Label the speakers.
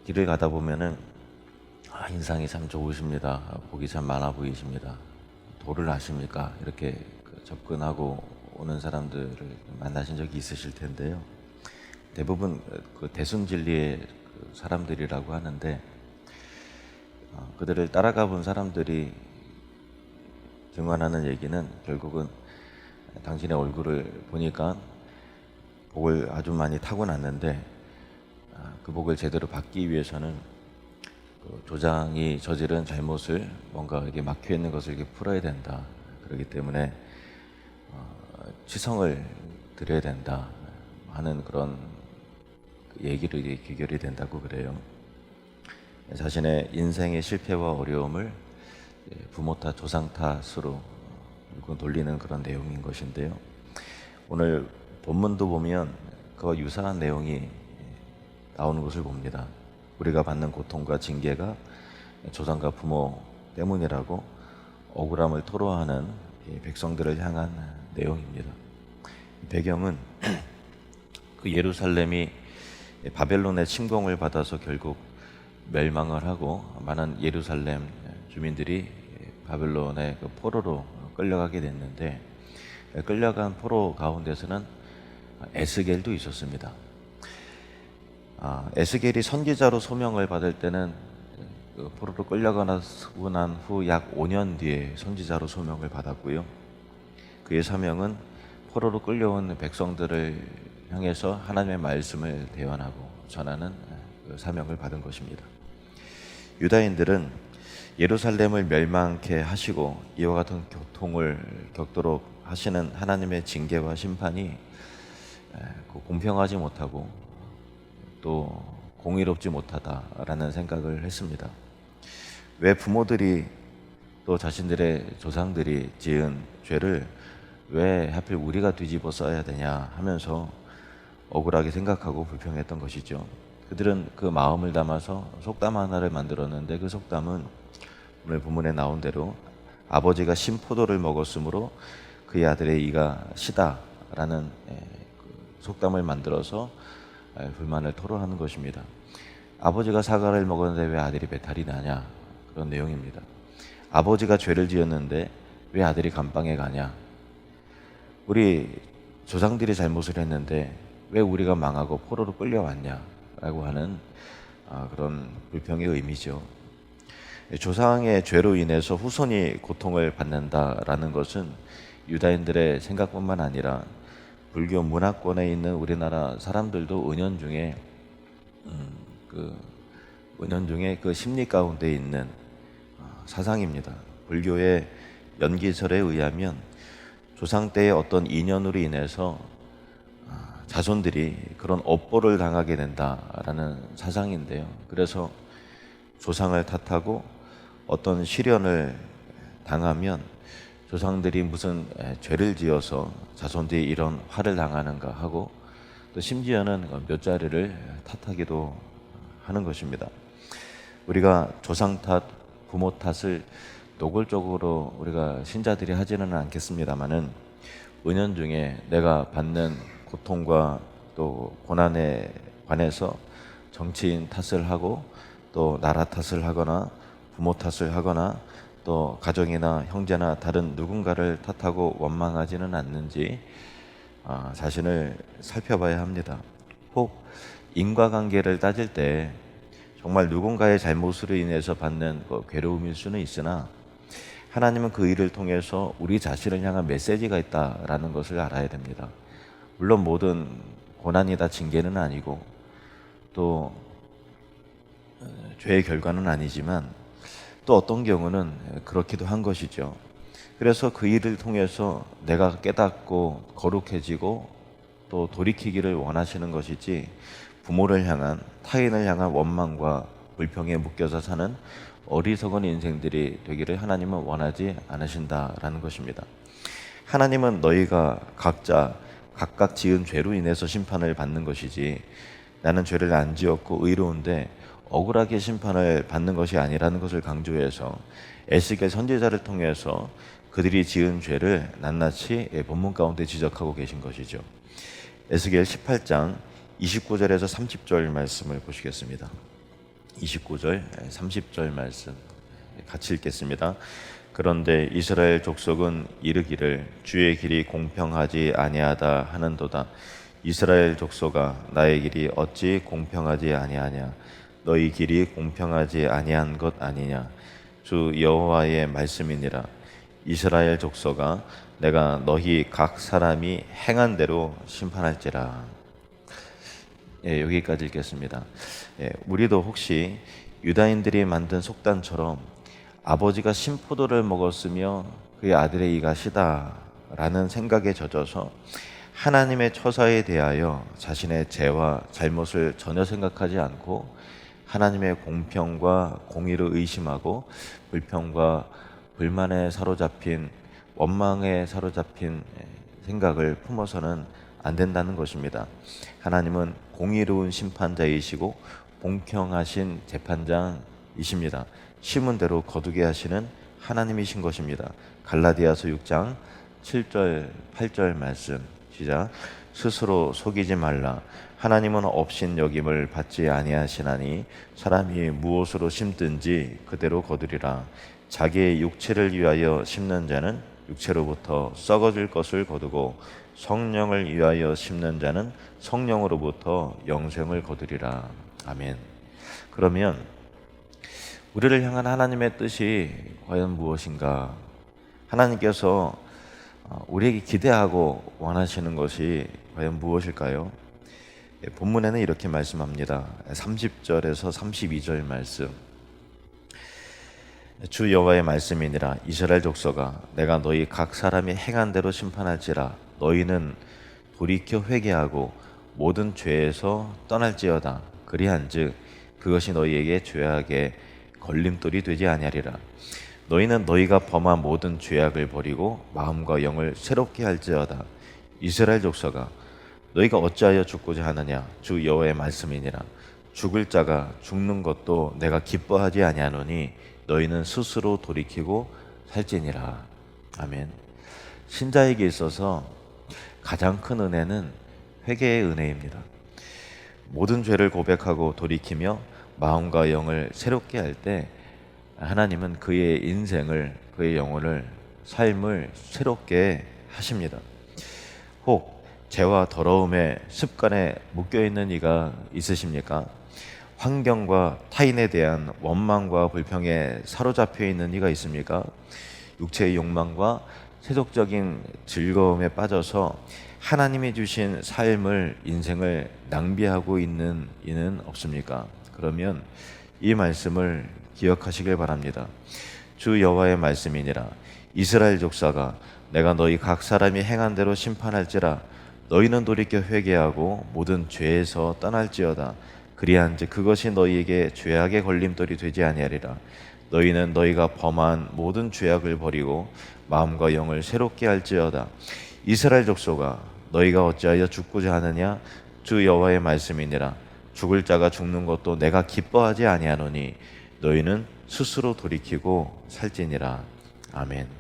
Speaker 1: 길을 가다 보면은 인상이 참 좋으십니다. 복이 참 많아 보이십니다. 도를 아십니까? 이렇게 접근하고 오는 사람들을 만나신 적이 있으실 텐데요. 대부분 대순진리의 사람들이라고 하는데 그들을 따라가 본 사람들이 증언하는 얘기는 결국은 당신의 얼굴을 보니까 복을 아주 많이 타고났는데 그 복을 제대로 받기 위해서는 조상이 저지른 잘못을 뭔가 이렇게 막혀 있는 것을 이렇게 풀어야 된다. 그렇기 때문에 치성을 드려야 된다 하는 그런 얘기로 이게 귀결이 된다고 그래요. 자신의 인생의 실패와 어려움을 부모 탓, 조상 탓으로 돌리는 그런 내용인 것인데요. 오늘 본문도 보면 그와 유사한 내용이 나오는 것을 봅니다. 우리가 받는 고통과 징계가 조상과 부모 때문이라고 억울함을 토로하는 백성들을 향한 내용입니다. 배경은 그 예루살렘이 바벨론의 침공을 받아서 결국 멸망을 하고 많은 예루살렘 주민들이 바벨론의 그 포로로 끌려가게 됐는데 끌려간 포로 가운데서는 에스겔도 있었습니다. 에스겔이 선지자로 소명을 받을 때는 그 포로로 끌려가고 난 후 약 5년 뒤에 선지자로 소명을 받았고요. 그의 사명은 포로로 끌려온 백성들을 향해서 하나님의 말씀을 대언하고 전하는 그 사명을 받은 것입니다. 유다인들은 예루살렘을 멸망케 하시고 이와 같은 고통을 겪도록 하시는 하나님의 징계와 심판이 공평하지 못하고 또 공의롭지 못하다라는 생각을 했습니다. 왜 부모들이 또 자신들의 조상들이 지은 죄를 왜 하필 우리가 뒤집어 써야 되냐 하면서 억울하게 생각하고 불평했던 것이죠. 그들은 그 마음을 담아서 속담 하나를 만들었는데 그 속담은 오늘 본문에 나온 대로 아버지가 신포도를 먹었으므로 그의 아들의 이가 시다라는 속담을 만들어서 불만을 토로하는 것입니다. 아버지가 사과를 먹었는데 왜 아들이 배탈이 나냐, 그런 내용입니다. 아버지가 죄를 지었는데 왜 아들이 감방에 가냐, 우리 조상들이 잘못을 했는데 왜 우리가 망하고 포로로 끌려왔냐 라고 하는 그런 불평의 의미죠. 조상의 죄로 인해서 후손이 고통을 받는다라는 것은 유다인들의 생각뿐만 아니라 불교 문화권에 있는 우리나라 사람들도 은연중에 그 심리 가운데 있는 사상입니다. 불교의 연기설에 의하면 조상 때의 어떤 인연으로 인해서 자손들이 그런 업보를 당하게 된다라는 사상인데요. 그래서 조상을 탓하고 어떤 시련을 당하면 조상들이 무슨 죄를 지어서 자손들이 이런 화를 당하는가 하고 또 심지어는 몇 자리를 탓하기도 하는 것입니다. 우리가 조상 탓, 부모 탓을 노골적으로 우리가 신자들이 하지는 않겠습니다만은 은연중에 내가 받는 고통과 또 고난에 관해서 정치인 탓을 하고 또 나라 탓을 하거나 부모 탓을 하거나 또 가정이나 형제나 다른 누군가를 탓하고 원망하지는 않는지 자신을 살펴봐야 합니다. 혹 인과관계를 따질 때 정말 누군가의 잘못으로 인해서 받는 괴로움일 수는 있으나 하나님은 그 일을 통해서 우리 자신을 향한 메시지가 있다라는 것을 알아야 됩니다. 물론 모든 고난이 다 징계는 아니고 또 죄의 결과는 아니지만 또 어떤 경우는 그렇기도 한 것이죠. 그래서 그 일을 통해서 내가 깨닫고 거룩해지고 또 돌이키기를 원하시는 것이지 부모를 향한, 타인을 향한 원망과 불평에 묶여서 사는 어리석은 인생들이 되기를 하나님은 원하지 않으신다라는 것입니다. 하나님은 너희가 각각 지은 죄로 인해서 심판을 받는 것이지 나는 죄를 안 지었고 의로운데 억울하게 심판을 받는 것이 아니라는 것을 강조해서 에스겔 선지자를 통해서 그들이 지은 죄를 낱낱이 본문 가운데 지적하고 계신 것이죠. 에스겔 18장 29절에서 30절 말씀을 보시겠습니다. 29절, 30절 말씀 같이 읽겠습니다. 그런데 이스라엘 족속은 이르기를 주의 길이 공평하지 아니하다 하는도다. 이스라엘 족속아, 나의 길이 어찌 공평하지 아니하냐? 너희 길이 공평하지 아니한 것 아니냐? 주 여호와의 말씀이니라. 이스라엘 족속아, 내가 너희 각 사람이 행한 대로 심판할지라. 여기까지 읽겠습니다. 우리도 혹시 유다인들이 만든 속단처럼 아버지가 신포도를 먹었으며 그의 아들의 이가 시다라는 생각에 젖어서 하나님의 처사에 대하여 자신의 죄와 잘못을 전혀 생각하지 않고 하나님의 공평과 공의를 의심하고 불평과 불만에 사로잡힌, 원망에 사로잡힌 생각을 품어서는 안 된다는 것입니다. 하나님은 공의로운 심판자이시고 공평하신 재판장이십니다. 심은 대로 거두게 하시는 하나님이신 것입니다. 갈라디아서 6장 7절 8절 말씀 시작. 스스로 속이지 말라. 하나님은 업신 여김을 받지 아니하시나니 사람이 무엇으로 심든지 그대로 거두리라. 자기의 육체를 위하여 심는 자는 육체로부터 썩어질 것을 거두고 성령을 위하여 심는 자는 성령으로부터 영생을 거두리라. 아멘. 그러면 우리를 향한 하나님의 뜻이 과연 무엇인가? 하나님께서 우리에게 기대하고 원하시는 것이 과연 무엇일까요? 본문에는 이렇게 말씀합니다. 30절에서 32절 말씀. 주 여호와의 말씀이니라. 이스라엘 족속아, 내가 너희 각 사람이 행한 대로 심판할지라. 너희는 돌이켜 회개하고 모든 죄에서 떠날지어다. 그리한즉 그것이 너희에게 죄악의 걸림돌이 되지 아니하리라. 너희는 너희가 범한 모든 죄악을 버리고 마음과 영을 새롭게 할지어다. 이스라엘 족속아, 너희가 어찌하여 죽고자 하느냐? 주 여호와의 말씀이니라. 죽을 자가 죽는 것도 내가 기뻐하지 아니하노니 너희는 스스로 돌이키고 살지니라. 아멘. 신자에게 있어서 가장 큰 은혜는 회개의 은혜입니다. 모든 죄를 고백하고 돌이키며 마음과 영을 새롭게 할 때 하나님은 그의 인생을, 그의 영혼을, 삶을 새롭게 하십니다. 혹 죄와 더러움의 습관에 묶여있는 이가 있으십니까? 환경과 타인에 대한 원망과 불평에 사로잡혀 있는 이가 있습니까? 육체의 욕망과 세속적인 즐거움에 빠져서 하나님이 주신 삶을, 인생을 낭비하고 있는 이는 없습니까? 그러면 이 말씀을 기억하시길 바랍니다. 주 여호와의 말씀이니라. 이스라엘 족속아, 내가 너희 각 사람이 행한 대로 심판할지라. 너희는 돌이켜 회개하고 모든 죄에서 떠날지어다. 그리한즉 그것이 너희에게 죄악의 걸림돌이 되지 아니하리라. 너희는 너희가 범한 모든 죄악을 버리고 마음과 영을 새롭게 할지어다. 이스라엘 족속아, 너희가 어찌하여 죽고자 하느냐? 주 여호와의 말씀이니라. 죽을 자가 죽는 것도 내가 기뻐하지 아니하노니 너희는 스스로 돌이키고 살지니라. 아멘.